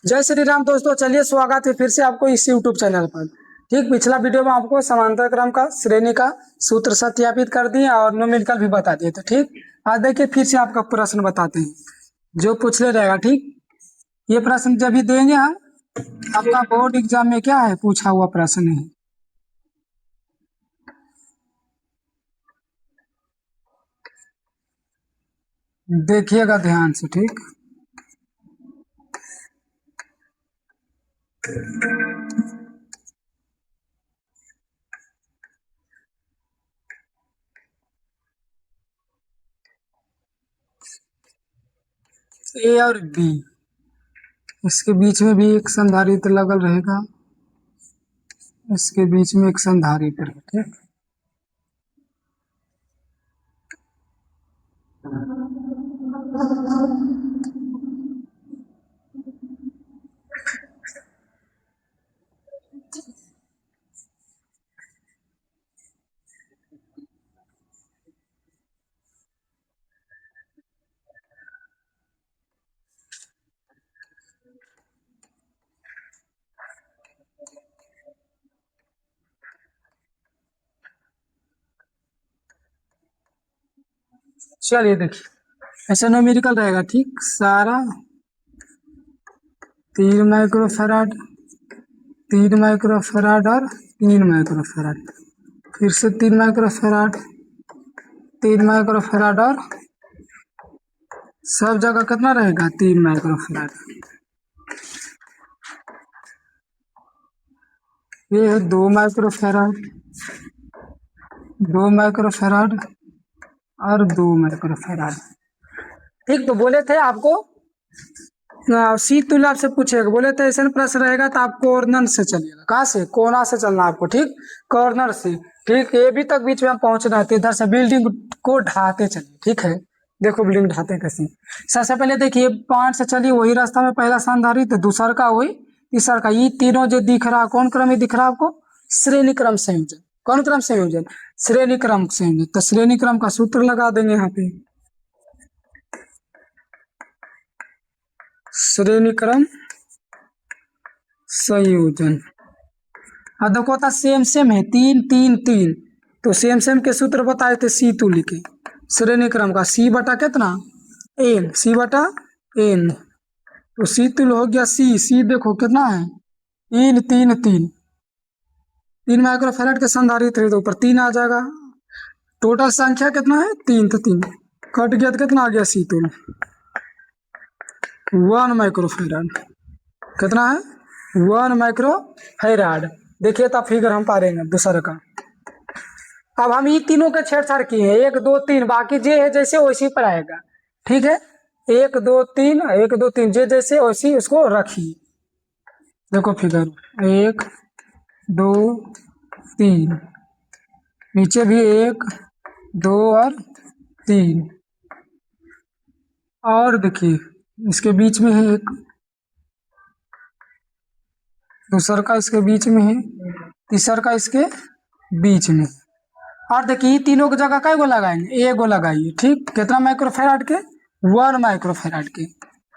जय श्री राम दोस्तों, चलिए स्वागत है फिर से आपको इस यूट्यूब चैनल पर। ठीक, पिछला वीडियो में आपको समांतर क्रम का श्रेणी का सूत्र सत्यापित कर दिए और न्यूमेरिकल भी बता दिए। तो ठीक, आज देखिए फिर से आपका प्रश्न बताते हैं जो पूछ ले रहेगा। ठीक, ये प्रश्न जब भी देंगे हम, आपका बोर्ड एग्जाम में क्या है पूछा हुआ प्रश्न है। देखिएगा ध्यान से। ठीक, ए और बी, इसके बीच में भी एक संधारित्र लगल रहेगा, इसके बीच में एक संधारित्र है। ठीक, चलिए देखिए ऐसा न्यूमेरिकल रहेगा। ठीक, सारा 3 माइक्रोफैराड, 3 माइक्रोफैराड और 3 माइक्रोफैराड, फिर से 3 माइक्रोफैराड, 3 माइक्रोफैराड और सब जगह कितना रहेगा 3 माइक्रोफैराड। ये है 2 माइक्रोफैराड, 2 माइक्रोफैराड और 2 माइक्रोफैराड। ठीक, तो बोले थे आपको सी तुल्य से पूछेगा, बोले थे ऐसा प्रश्न रहेगा तो आप कॉर्नर से चलिएगा। कहाँ से? कोना से चलना आपको। ठीक, कॉर्नर से। ठीक, ये भी तक बीच में हम पहुंचना है, इधर से बिल्डिंग को ढाते चलिए। ठीक है, देखो बिल्डिंग ढाते कैसे। सबसे पहले देखिए पॉइंट से चलिए, वही रास्ता में पहला संधारित्र, दूसरा का वही, तीसरा का, ये तीनों जो दिख रहा कौन क्रम में दिख रहा आपको? श्रेणी क्रम संयोजन। कौन क्रम संयोजन? श्रेणी क्रम संयोजन। तो श्रेणी क्रम का सूत्र लगा देंगे यहाँ पे, श्रेणी क्रम संयोजन। हाँ देखो था सेम सेम है, 3 3 3, तो सेम सेम के सूत्र बताए थे सी तुल्य के। श्रेणी क्रम का सी बटा कितना? एन, सी बटा एन। तो सी तुल्य हो गया सी, सी देखो कितना है 3 3 3, 3 माइक्रोफैराड के संधारित्र है तो ऊपर 3 आ जाएगा। टोटल संख्या कितना है? 3, तो 3 कट गया तो कितना आ गया सी तुल्य? 1 माइक्रोफैराड। कितना है? 1 माइक्रोफैराड। देखिए तब फिगर हम पारेंगे दूसरे का। अब हम ये तीनों के छेड़छाड़ किए हैं, 1 2 3, बाकी जे है जैसे वैसी पर आएगा। ठीक है, 1 2 3, 1 2 3, जे जैसे वैसी उसको रखिए। देखो फिगर 1 2 3, नीचे भी 1 2 और 3, और देखिए इसके बीच में है एक, दूसरा का इसके बीच में है, तीसरा का इसके बीच में। और देखिए ये तीनों की जगह कई गो लगाएंगे? 1 गो लगाइए। ठीक, कितना माइक्रोफैराड के? 1 माइक्रोफैराड के,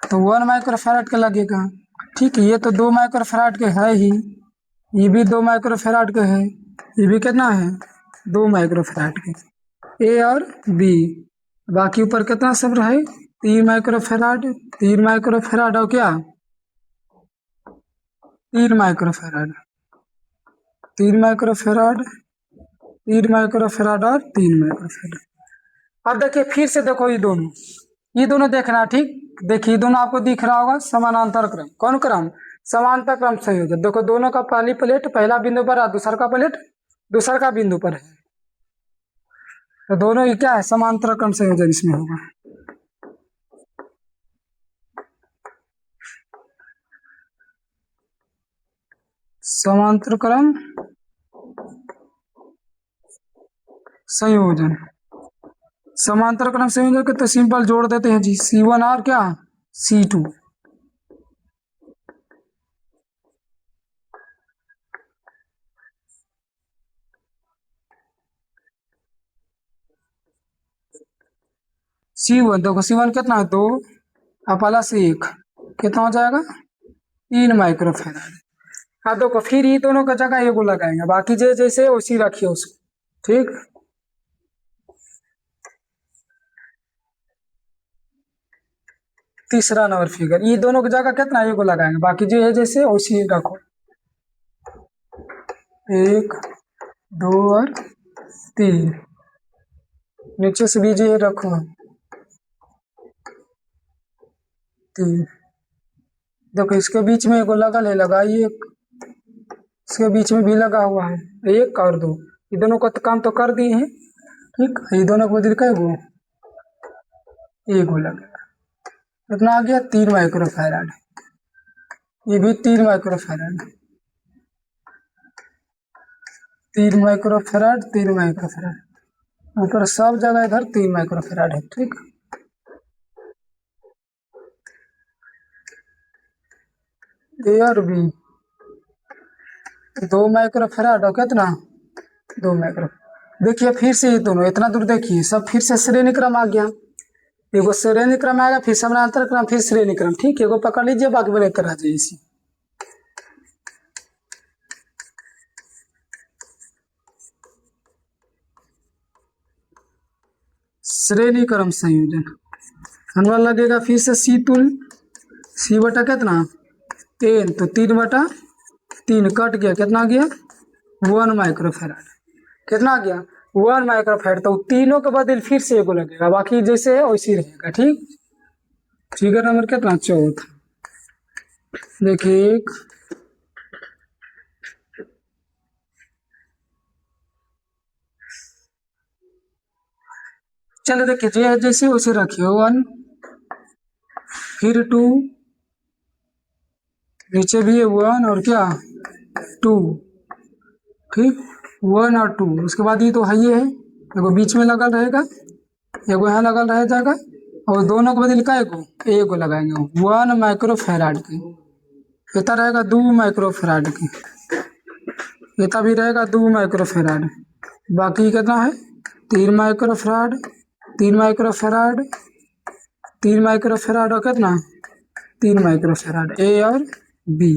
तो 1 माइक्रोफैराड के लगेगा। ठीक है, ये तो 2 माइक्रोफैराड के है ही, ये भी 2 माइक्रोफैराड के है, ये भी कितना है? 2 माइक्रोफैराड के। ए और बी, बाकी ऊपर कितना सब रहे? 3 माइक्रोफैराड, 3 माइक्रोफैराड और क्या? 3 माइक्रोफैराड, 3 माइक्रोफैराड, 3 माइक्रोफैराड और 3 माइक्रोफैराड। अब देखिए फिर से देखो ये दोनों देखना। ठीक, देखिए दोनों आपको दिख रहा होगा समानांतर क्रम। कौन क्रम? समांतर क्रम संयोजन। देखो दोनों का पहली प्लेट पहला बिंदु पर और दूसरा का प्लेट दूसरा का बिंदु पर है, तो दोनों ही क्या है? समांतर क्रम संयोजन इसमें होगा। समांतर क्रम संयोजन, समांतर क्रम संयोजन के तो सिंपल जोड़ देते हैं जी, C1 और क्या C2। C1 देखो, C1 कितना है? 2 और प्लस 1 कितना हो जाएगा? 3 माइक्रोफैराड। हाँ देखो फिर ये दोनों का जगह एगो लगाएंगे, बाकी जैसे उसी रखिए उसको। ठीक, तीसरा नंबर फिगर, ये दोनों की जगह कितना एगो लगाएंगे, बाकी जो है जैसे उसी रखो। 1 2 और 3, नीचे से भी जो है रखो 3। देखो इसके बीच में एगो लगल है, लगाइए। इसके बीच में भी लगा हुआ है, 1 और 2, ये दोनों का तो काम तो कर दिए हैं। ठीक, ये दोनों को बदल का एगो लगेगा। कितना आ गया, 3 माइक्रोफैराड। ये भी 3 माइक्रोफैराड, 3 माइक्रोफैराड, 3 माइक्रोफैराड, ऊपर सब जगह इधर 3 माइक्रोफैराड है। ठीक, ए और बी 2 माइक्रोफैराड और कितना 2 माइक्रो। देखिए फिर से ये दोनों इतना दूर देखिए, सब फिर से श्रेणी क्रम आ गया। एगो श्रेणी क्रम आएगा, फिर समानांतर क्रम, फिर श्रेणी क्रम। ठीक, एगो पकड़ लीजिए, बाकी बोले तरह जाइए इसी। श्रेणी क्रम संयोजन हनवा लगेगा, फिर से सी तुल, सी बटा कितना n, तो 3/3 कट गया, कितना गया 1 माइक्रोफैराड। कितना गया 1 माइक्रोफैराड। तो तीनों के बदल फिर से एगो लगेगा, बाकी जैसे है वैसे रहेगा। ठीक, फिगर नंबर कितना 14, देखिए 1 चलो देखिए जैसे वैसे रखिए 1, फिर 2, नीचे भी है 1 और क्या 2। ठीक, 1 और 2, उसके बाद ये तो है, ये है एगो बीच में लगल रहेगा, एगो यहाँ लगल रह जाएगा, और दोनों को बदल का एगो लगाएंगे 1 माइक्रोफैराड के। इतना रहेगा 2 माइक्रोफैराड की, इतना भी रहेगा 2 माइक्रोफैराड। बाकी कितना है 3 माइक्रोफैराड, 3 माइक्रोफैराड, 3 माइक्रोफैराड और कितना 3 माइक्रोफैराड, ए और बी।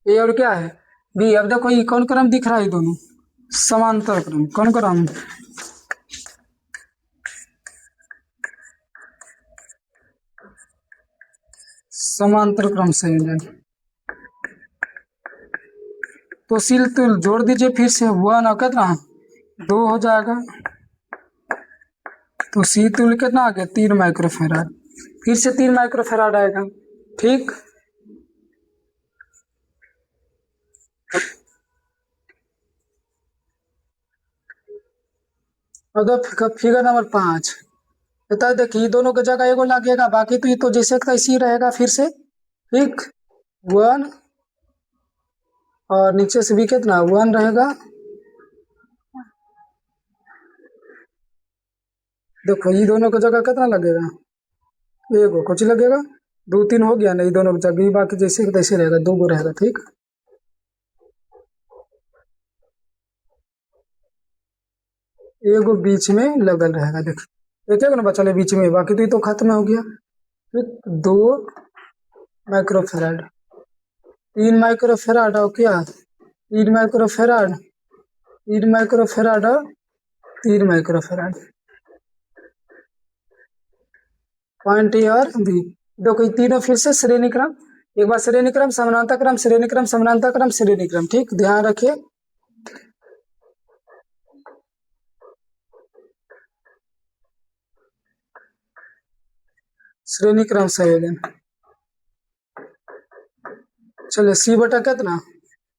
ए और क्या है बी। अब देखो ये कौन क्रम दिख रहा है, दोनों समांतर क्रम। कौन क्रम, समांतर क्रम संयोजन। तो सिल तुल जोड़ दीजिए, फिर से 1 और कितना 2 हो जाएगा, तो सी तुल कितना आ गया 3 माइक्रोफैराड, फिर से 3 माइक्रोफैराड आएगा। ठीक, अब फिगर नंबर 5 बता, देखिए ये दोनों की जगह एगो लगेगा, बाकी तो ये तो जैसे तैसे ही रहेगा फिर से। ठीक, 1 और नीचे से भी कितना 1 रहेगा। देखो ये दोनों की जगह कितना लगेगा, एगो कुछ लगेगा, 2 3 हो गया, नहीं दोनों की जगह, बाकी जैसे तैसे रहेगा, 2 गो रहेगा। ठीक, एगो बीच में लगल रहेगा, देखिए एक एक ना बचा ले बीच में, बाकी तो ये तो खत्म हो गया। ठीक, 2 माइक्रोफैराड, 3 माइक्रोफैराड और क्या 3 माइक्रोफैराड, 3 माइक्रोफैराड और 3 माइक्रोफैराड, पॉइंट ए और बी। देखो ये तीनों फिर से श्रेणी क्रम, एक बार श्रेणी क्रम, समानांतर क्रम, श्रेणी क्रम, समानांतर क्रम, श्रेणी क्रम। ठीक, ध्यान रखिए। श्रेणी क्रम संयोजन, चलो सी बटा कितना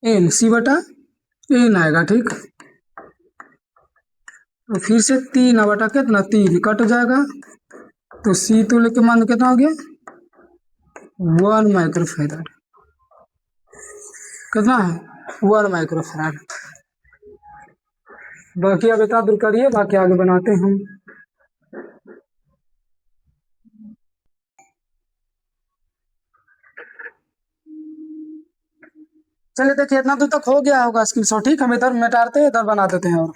एन, सी बटा एन आएगा। ठीक, तो फिर से 3 बटा कितना 3 कट जाएगा, तो सी तुल्य के मान कितना हो गया 1 माइक्रोफैराड। कितना है 1 माइक्रोफैराड। बाकी अब इतना दूर करिए, बाकी आगे बनाते हैं हम। चलिए देखिए इतना दूर तक हो गया होगा स्क्रीनशॉट। ठीक, हम इधर मिटाते हैं, इधर बना देते हैं। और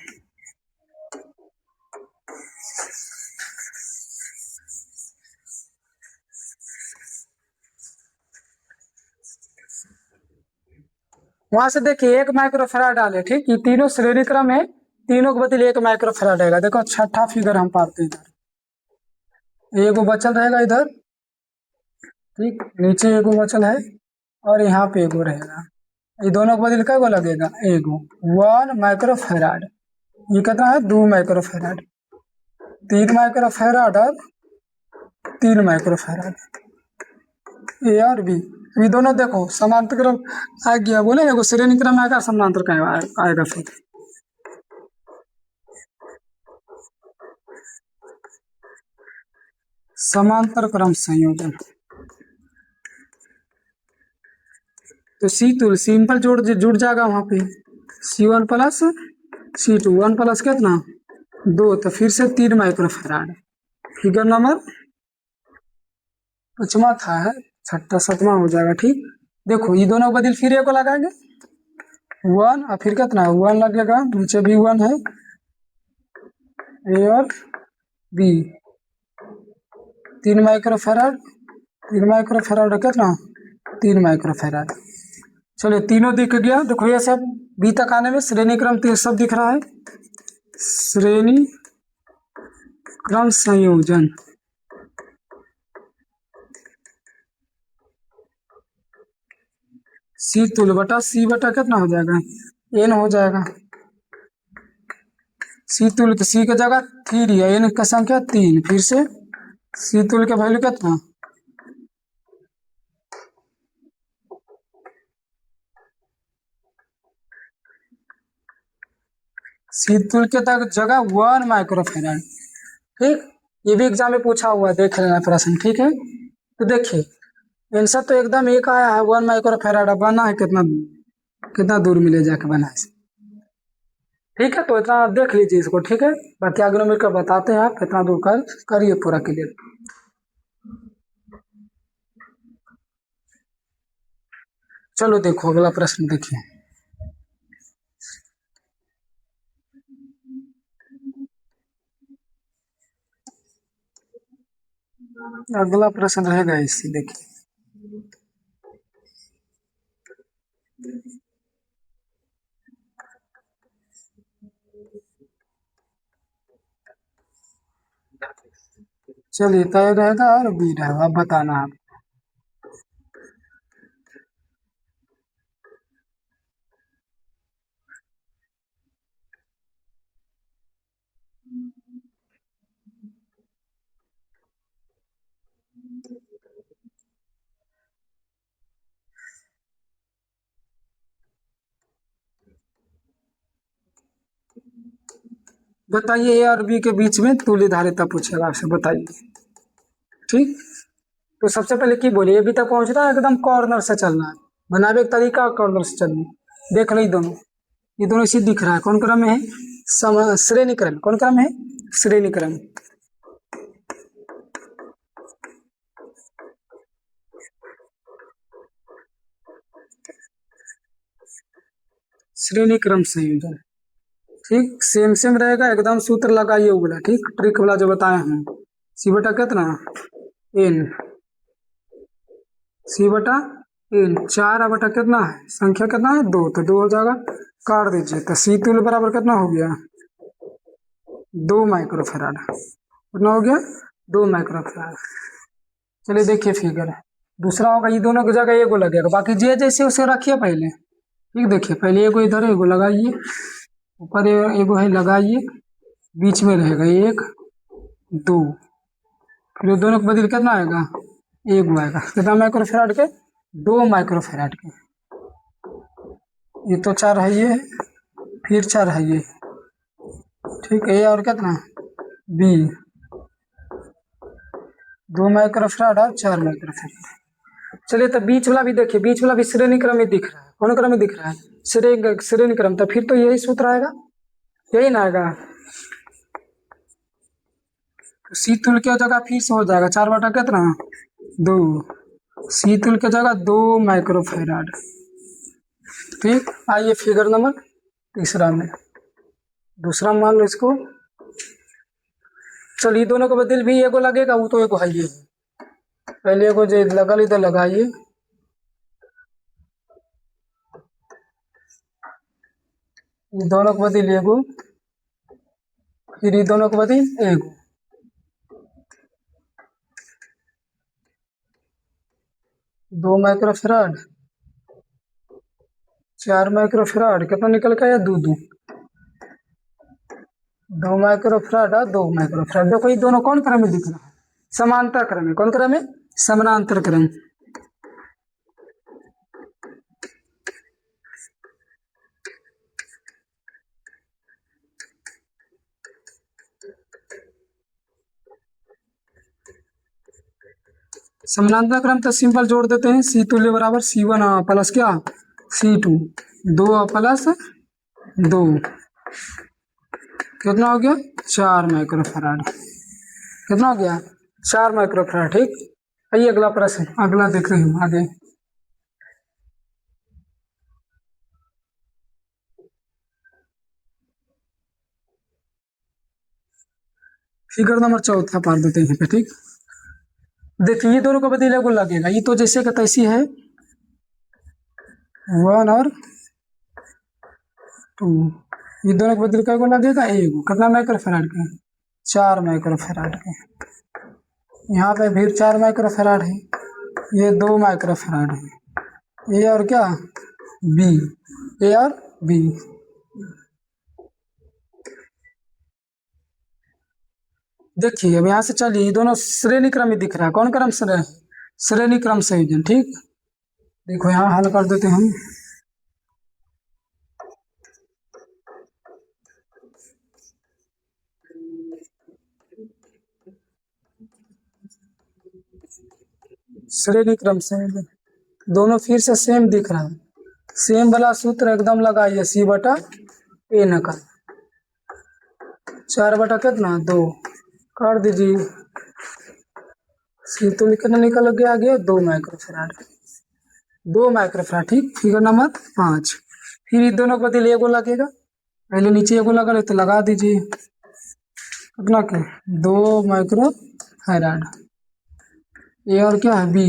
वहां से देखिए 1 माइक्रोफेराड डाले, ठीक, ये तीनों श्रेणी क्रम है, तीनों के बदले 1 माइक्रोफेराड रहेगा। देखो छठा फिगर हम पाते हैं इधर, एगो बचल रहेगा इधर, ठीक, नीचे एगो बचल है और यहाँ पे एगो रहेगा। ये दोनों को बदल क्या लगेगा, एगो 1 माइक्रोफेराड। ये कितना है, 2 माइक्रोफेराड, 3 माइक्रोफेराड और 3 माइक्रोफेराड, ए और बी। ये दोनों देखो समांतर क्रम आ गया, बोले एगो श्रेणी क्रम आएगा, समांतर क्रम आएगा फिर। समांतर क्रम संयोजन, तो सी तुल सिंपल जुड़ जाएगा वहां पे, C1 प्लस C2, 1 प्लस कितना 2, तो फिर से 3 माइक्रोफेराड। फिगर नंबर 5वां था है, छठा 7वां हो जाएगा, ठीक। देखो ये दोनों बदल फिर एक को लगाएंगे 1 और फिर कितना 1 लगेगा, नीचे भी 1 है, ए और बी, 3 माइक्रोफेराड, 3 माइक्रोफेराड कितना 3 माइक्रोफेराड। चलिए तीनों दिख गया। देखो ये सब बी तक आने में श्रेणी क्रम सब दिख रहा है, श्रेणी क्रम संयोजन। सी तुल बटा सी बटा कितना हो जाएगा, एन हो जाएगा। सी तुल के सी की जगह 3 है, एन का संख्या 3, फिर से सी तुल के वैल्यू कितना, सी तुल के तक जगह 1 माइक्रोफेराड, ठीक। ये भी एग्जाम में पूछा हुआ, देख लेना प्रश्न, ठीक है। तो देखिए आंसर तो एकदम एक आया है, 1 माइक्रोफेराड। बना है कितना, कितना दूर मिले जाके बना है, ठीक है। तो इतना देख लीजिए इसको, ठीक है। बाकी आगे मिलकर बताते हैं आप कितना दूर करिए पूरा क्लियर। चलो देखो अगला प्रश्न देखिए। अगला प्रश्न रहेगा इससे, देखिए चलिए तय रहेगा और बी रहेगा, अब बताना आप। बताइए ए और बी के बीच में तुल्य धारिता पूछेगा आपसे, बताइए, ठीक। तो सबसे पहले की बोलिए, अभी तक पहुंच रहा है, एकदम कॉर्नर से चलना है, बनावे एक तरीका कॉर्नर से चलना। देख लो ये दोनों इसी दिख रहा है, कौन क्रम में है, श्रेणी क्रम, कौन क्रम है, श्रेणी क्रम। श्रेणी क्रम संयोजन, ठीक, सेम सेम रहेगा एकदम, सूत्र लगाइए वो वाला, ठीक, ट्रिक वाला जो बताए हम। सी बटा कितना एन, सी बटा एन, 4 बटा कितना है, संख्या कितना है 2, तो 2 हो जाएगा, काट दीजिए। तो सी तुल्य बराबर कितना हो गया 2 माइक्रोफेराड, कितना हो गया 2 माइक्रोफेराड। चलिए देखिए फिगर, दूसरा होगा, ये दोनों की जगह एगो लगेगा, बाकी जे जैसे उसे रखिए पहले, ठीक। देखिए पहले एगो इधर एगो लगाइए, ऊपर एगो है लगाइए, बीच में रहेगा 1 2, फिर दोनों को बदल कितना आएगा एगो आएगा, कितना माइक्रोफेराड के 2 माइक्रोफेराड के। ये तो 4 है, ये फिर 4 है ये, ठीक है। और कितना बी, 2 माइक्रोफेराड और 4 माइक्रोफेराड। चलिए तो बीच वाला भी देखिए, बीच वाला भी श्रेणी क्रम में दिख रहा है, कौन क्रम में दिख रहा है, श्रेणी क्रम। तो फिर तो यही सूत्र आएगा, यही ना आएगा। सी तुल की जगह फिर से हो जाएगा 4 बटा कितना 2, सी तुल की जगह 2 माइक्रोफेराड, ठीक। आइए फिगर नंबर तीसरा में, दूसरा मान लो इसको। चलिए दोनों को बदल भी एगो लगेगा, वो तो एगो है ये, पहले एगो जो लगल इधर लगाइए, ये दोनों को बदल एगो, फिर ये दोनों को बदल एगो, 2 माइक्रोफराड, 4 माइक्रोफराड, कितना निकल के आया? 2 माइक्रोफराड और 2 माइक्रोफराड। देखो ये दोनों कौन क्रम में दिख रहा है? समांतर क्रम में। कौन क्रम है? समानांतर क्रम। समानांतर क्रम तो सिंपल जोड़ देते हैं, सी तुल्य बराबर C1 प्लस क्या C2, 2 प्लस 2 कितना हो गया? 4 माइक्रोफराड। कितना हो गया? 4 माइक्रोफराड। ठीक, आइए अगला प्रश्न, अगला देख रहे हैं आगे। फिगर नंबर 4 पार देते हैं। ठीक, देखिए ये दोनों को बदले को लगेगा, ये तो जैसे का तैसी है, 1 और 2, ये दोनों को बदल को लगेगा एगो। कितना माइक्रोफराड के? 4 माइक्रोफराड के। यहाँ पे फिर 4 माइक्रोफराड है, ये 2 माइक्रोफराड है, ए और क्या बी, ए और बी। देखिए अब यहाँ से चलिए, ये दोनों श्रेणी क्रम में दिख रहा है। कौन क्रम? श्रेणी क्रम संयोजन। ठीक, देखो यहाँ हल कर देते हैं हम। श्रेणी क्रम संयोजन, दोनों फिर से सेम दिख रहा है। सेम वाला सूत्र एकदम लगाइए, सी बटा ए नकल, 4 बटा कितना 2 कर दीजिए, सी तो कितना निकल गया 2 माइक्रोफराड, 2 माइक्रोफराड। ठीक, फिगर नंबर 5। फिर इन दोनों को बदले एगो लगेगा, पहले नीचे एगो लगा ले तो लगा दीजिए, कितना के 2 माइक्रोफराड, ए और क्या है बी,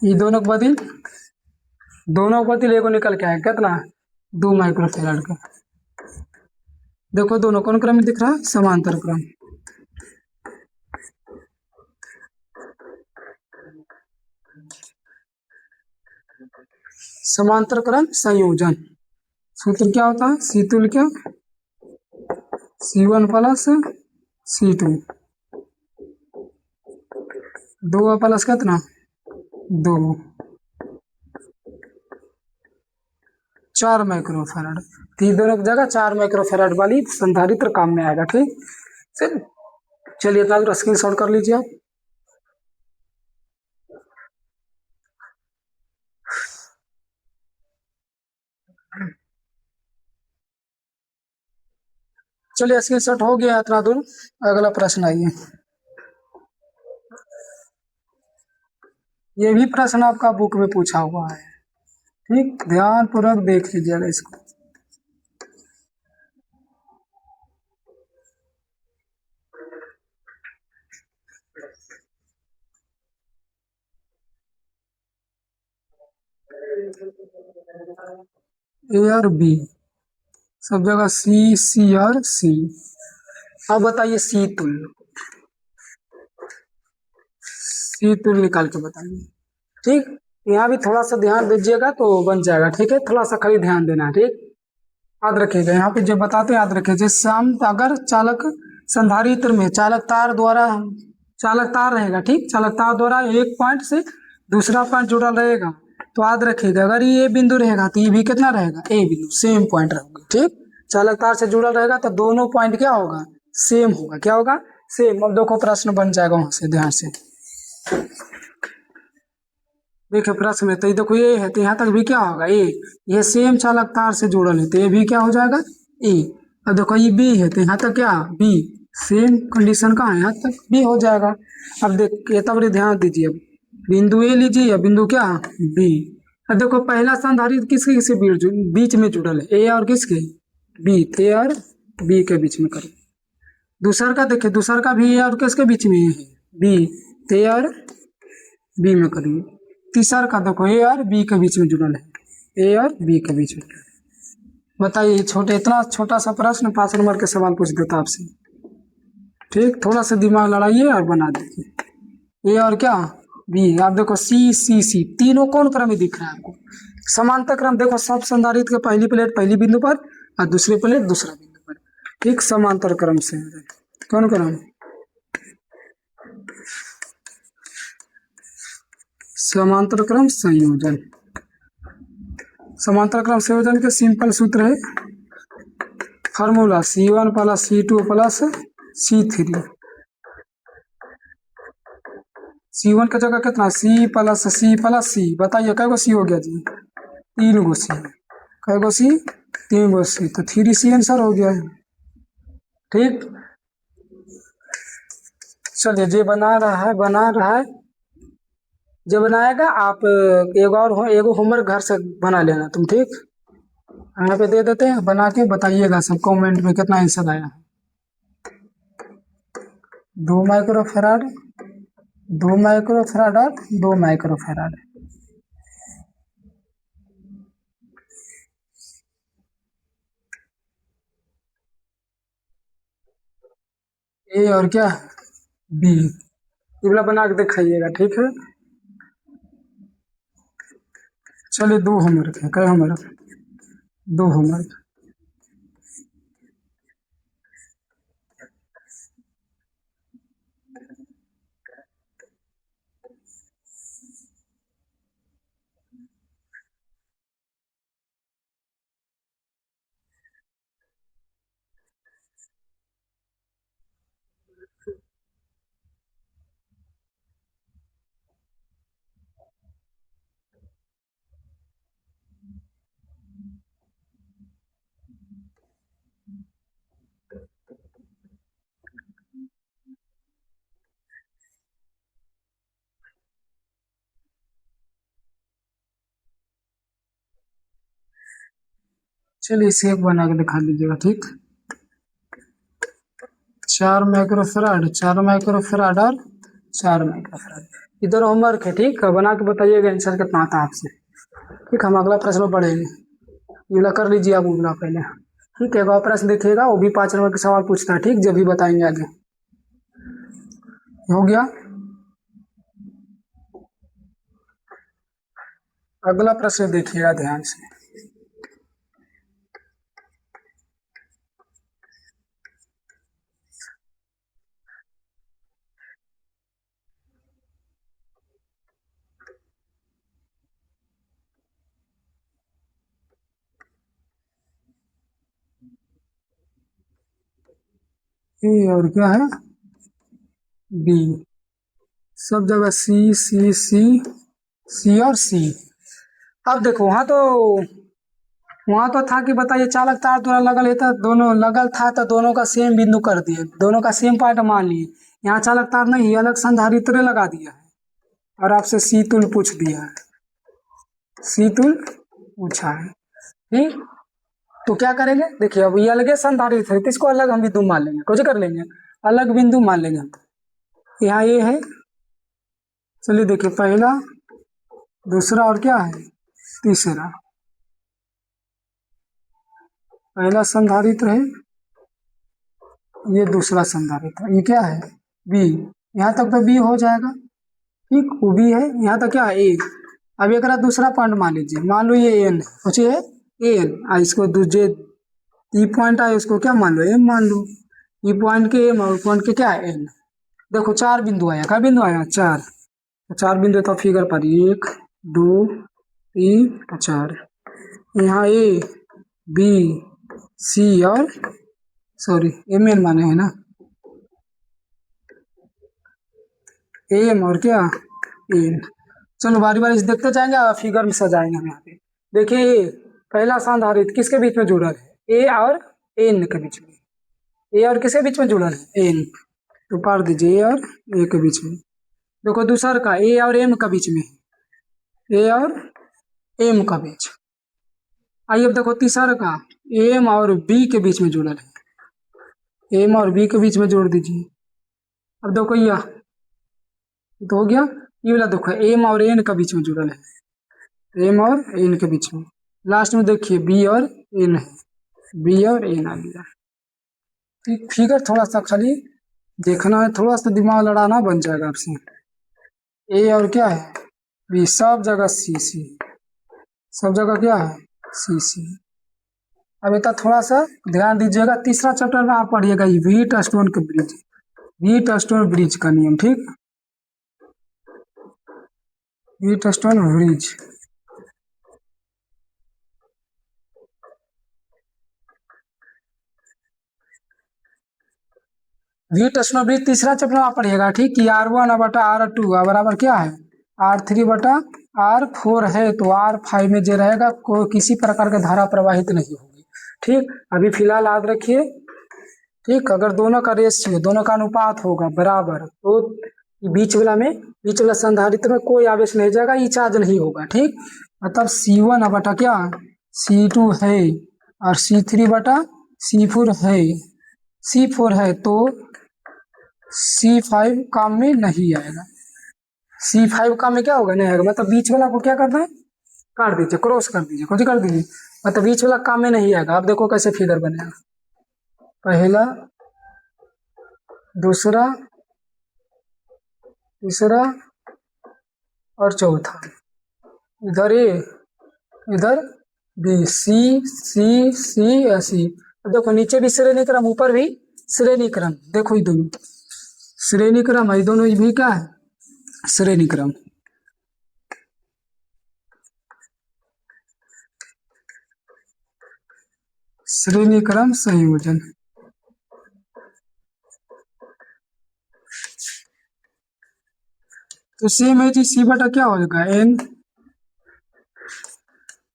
ये दोनों को बदल एगो निकल के आया कितना 2 माइक्रोफराड का। देखो दोनों कौन क्रम में दिख रहा है? समांतर क्रम। समांतर क्रम संयोजन सूत्र क्या होता है? सी तुल्य क्या C1 प्लस C2, 2 प्लस कितना 2, 4 माइक्रोफराड। तीन दोनों की जगह 4 माइक्रोफराड वाली संधारित्र काम में आएगा। ठीक, चलिए तो स्क्रीन शॉट कर लीजिए आप। चलिए स्क्रीन शॉट हो गया इतना दूर, अगला प्रश्न आइए। ये भी प्रश्न आपका बुक में पूछा हुआ है। ठीक, ध्यान पूर्वक देख लीजिएगा इसको। ए और बी सब जगह सी और सी। अब बताइए सी तुल्य निकाल के बताइए। ठीक, यहाँ भी थोड़ा सा ध्यान दीजिएगा तो बन जाएगा। ठीक है, थोड़ा सा खाली ध्यान देना है। ठीक, याद रखिएगा, यहाँ पे जो बताते याद रखिए। जैसे हम अगर चालक संधारित्र में चालक तार रहेगा, ठीक, चालक तार द्वारा एक पॉइंट से दूसरा पॉइंट जुड़ा रहेगा, तो याद रखिएगा अगर ये बिंदु रहेगा तो ये भी कितना रहेगा ए बिंदु, सेम पॉइंट रहेगा। ठीक, चालक तार से जुड़ा रहेगा तो दोनों पॉइंट क्या होगा? सेम होगा। क्या होगा? सेम। अब देखो प्रश्न बन जाएगा वहां से, ध्यान से देखिए प्रश्न में, तो देखो ये है तो यहाँ तक भी क्या होगा ए, ये सेम चालक तार से जुड़ल है तो ये भी क्या हो जाएगा ए। अब देखो ये बी है तो यहाँ तक क्या बी, सेम कंडीशन का है, यहाँ तक बी हो जाएगा। अब देखिए तब ध्यान दीजिए, अब बिंदु ए लीजिए या बिंदु क्या बी। अब देखो पहला संधारित्र किसके किसके बीच में जुड़ल है? ए और किसके बी, ए और बी के बीच में करें। दूसर का देखिए, दूसर का भी ए और किसके बीच में है बी, ए और बी में करिए। तीसर का देखो ए और बी के बीच में जुड़ल है, ए और बी के बीच में। बताइए, छोटे इतना छोटा सा प्रश्न 5 नंबर के सवाल पूछ देता आपसे। ठीक, थोड़ा सा दिमाग लड़ाइए और बना दीजिए। ए और क्या, बी। आप देखो सी सी सी तीनों कौन क्रम में दिख रहा है आपको? समांतर क्रम देखो, सब संधारित्र के पहली प्लेट पहली बिंदु पर और दूसरी प्लेट दूसरा बिंदु पर। ठीक, समांतर क्रम से कौन क्रम? समांतर क्रम संयोजन। समांतर क्रम संयोजन के सिंपल सूत्र है, formula C1 plus C2 plus C3। C1 की जगह कितना, C+C+C। बताइए कै गो C हो गया जी? 3 गो C। कै गो C? 3 गो C, तो 3C आंसर हो गया है। ठीक, चलिए, जो बना रहा है, जो बनाएगा आप एगो होमवर्क घर से बना लेना तुम। ठीक, यहाँ पे दे देते हैं, बना के बताइएगा सब कमेंट में कितना आंसर आया। 2 माइक्रोफेराड, 2 माइक्रोफेराड और 2 माइक्रोफेराड। ए और क्या, बी। ये वाला बना के दिखाइएगा। ठीक है, चलिए 2 होमवर्क है। कै होमवर्क? 2 होमवर्क। चलिए इसे एक बना के दिखा दीजिएगा। ठीक, 4 माइक्रोफेराड, 4 माइक्रोफेराड और 4 माइक्रोफेराड। इधर होमवर्क है। ठीक है, बना के बताइएगा आंसर कितना आता है आपसे। ठीक, हम अगला प्रश्न पढ़ेंगे। ये वाला कर लीजिए आप उगला पहले। ठीक है, एक और प्रश्न देखिएगा, वो भी 5 नंबर के सवाल पूछता है। ठीक, जब भी बताएंगे आगे। हो गया, अगला प्रश्न देखिएगा ध्यान से। ए और क्या है, बी। सब जगह सी सी सी, सी और सी। अब देखो, वहां तो था कि बताइए चालक तार दोनों लगल है, तो दोनों लगल था तो दोनों का सेम बिंदु कर दिए, दोनों का सेम पॉइंट मान लिए। यहाँ चालक तार नहीं, अलग संधारित्र लगा दिया है और आपसे सी तुल पूछ दिया है। सी तुल पूछा है। ठीक, तो क्या करेंगे, देखिए अब ये अलग संधारित्र है तो इसको अलग हम बिंदु मान लेंगे। कुछ कर लेंगे, अलग बिंदु मान लेंगे। यहाँ ये है, चलिए देखिए, पहला दूसरा और क्या है, तीसरा। पहला संधारित्र है, ये दूसरा संधारित्र, ये क्या है, बी। यहाँ तक तो बी हो जाएगा। ठीक, वो बी है। यहाँ तक क्या है, ए। अब एक दूसरा पॉइंट मान लीजिए, मान लो ये एन है, सोचिए एन, इसको दूसरे ई पॉइंट आए उसको क्या मान लो, एम मान लो। ई पॉइंट के एम और पॉइंट के क्या है, एन। देखो 4 बिंदु आया, क्या बिंदु आया, 4। तो 4 बिंदु तो फिगर पर 1 2 3 4। यहाँ ए बी सी और सॉरी एम एन माने है ना, एम और क्या, एन। चलो बारी बारी से देखते जाएंगे और फिगर में सजाएंगे हम यहाँ पे। देखिए ए, पहला संधारित्र किसके बीच में जुड़ा है, ए और एन के बीच में। ए और किसके बीच में जुड़ा है, एन। तो पढ़ दीजिए ए और ए के बीच में। देखो दूसरा का ए और एम का बीच में, ए और एम का बीच। आइए अब देखो तीसरा का एम और बी के बीच में जुड़ा है, एम और बी के बीच में जोड़ दीजिए। अब देखो यह तो हो गया। ये वाला देखो एम और एन का बीच में जुड़ा है, एम और एन के बीच में। लास्ट में देखिए बी और एन है, बी और ए ना लिया। ठीक, फिगर थोड़ा सा खाली देखना है, थोड़ा सा दिमाग लड़ाना, बन जाएगा आपसे। ए और क्या है, बी, सब जगह सी सी, सब जगह क्या है, सी सी। अब इतना थोड़ा सा ध्यान दीजिएगा, तीसरा चैप्टर में आप पढ़िएगा ये व्हीट स्टोन के ब्रिज, व्हीट स्टोन ब्रिज का नियम। ठीक, wheat stone bridge. Wheat stone bridge तीसरा चैप्टर में आप पढ़िएगा। ठीक, कि R1 बटा R2 बराबर क्या है, R3 बटा R4 है, तो R5 में जो रहेगा कोई किसी प्रकार की धारा प्रवाहित नहीं होगी। ठीक, अभी फिलहाल याद रखिए। ठीक, अगर दोनों का रेशियो, दोनों का अनुपात होगा बराबर, तो बीच वाला संधारित्र में कोई आवेश नहीं जाएगा, ई चार्ज नहीं होगा। ठीक, मतलब C1 बटा क्या, C2 है, और C3 बटा C4 है, C4 है, तो C5 काम में नहीं आएगा। C5 काम में क्या होगा, नहीं आएगा, मतलब बीच वाला को क्या करना है, काट दीजिए, क्रॉस कर दीजिए, कुछ कर दीजिए, मतलब बीच वाला काम में नहीं आएगा। आप देखो कैसे फिगर बनेगा, पहला, दूसरा, तीसरा और चौथा, इधर ए, इधर बी, सी सी सी सी। अब देखो नीचे भी श्रेणी क्रम, ऊपर भी श्रेणी क्रम, देखो ये दोनों श्रेणी क्रम है, दोनों भी क्या है, श्रेणी क्रम। श्रेणी क्रम संयोजन। तो सेम है जी, सी बटा क्या हो जाएगा, एन,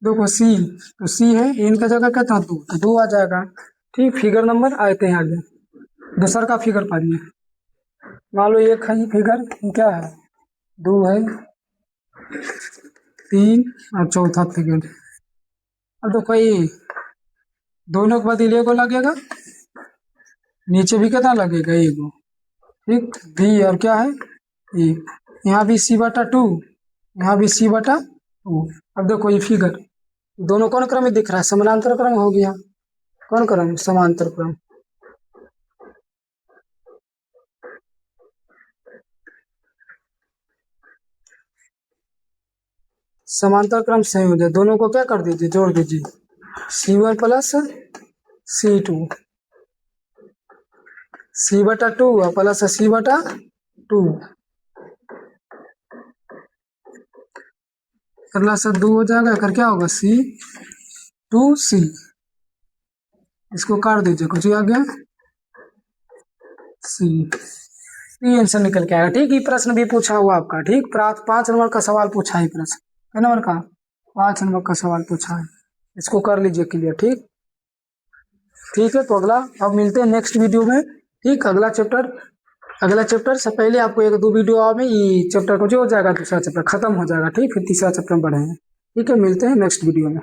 देखो सी, तो सी है, एन का जगह क्या था, दो, तो दो आ जाएगा। ठीक, फिगर नंबर आते हैं आगे, दूसरा का फिगर पढ़िए। मान लो एक है फिगर, क्या है, दो है, तीन और चौथा फिगर। अब देखो ये दोनों के बदले एगो लगेगा, नीचे भी कितना लगेगा, एगो। ठीक, बी और क्या है, ए, यहाँ भी सी बटा टू, यहाँ भी सी बटा टू। अब देखो ये फिगर, दोनों कौन क्रम में दिख रहा है, समानांतर क्रम हो गया, कौन क्रम, समांतर क्रम। समांतर क्रम संयोजन, दोनों को क्या कर दीजिए, जोड़ दीजिए, C1 प्लस C2, C बटा टू प्लस C बटा टू, करला से दो हो जाएगा, कर क्या होगा, C2C, इसको काट दीजिए, कुछ आ गया, C, ये आंसर निकल के आएगा। ठीक, ये प्रश्न भी पूछा हुआ आपका। ठीक, 5 नंबर का सवाल पूछा है, प्रश्न कितने नंबर का, 5 नंबर का सवाल पूछा है, इसको कर लीजिए क्लियर। ठीक, ठीक है, तो अगला अब मिलते हैं नेक्स्ट वीडियो में। ठीक, अगला चैप्टर से पहले आपको एक दो वीडियो में ये चैप्टर को जो हो जाएगा, दूसरा चैप्टर खत्म हो जाएगा। ठीक, फिर तीसरा चैप्टर में बढ़ेंगे। ठीक है, मिलते हैं नेक्स्ट वीडियो में।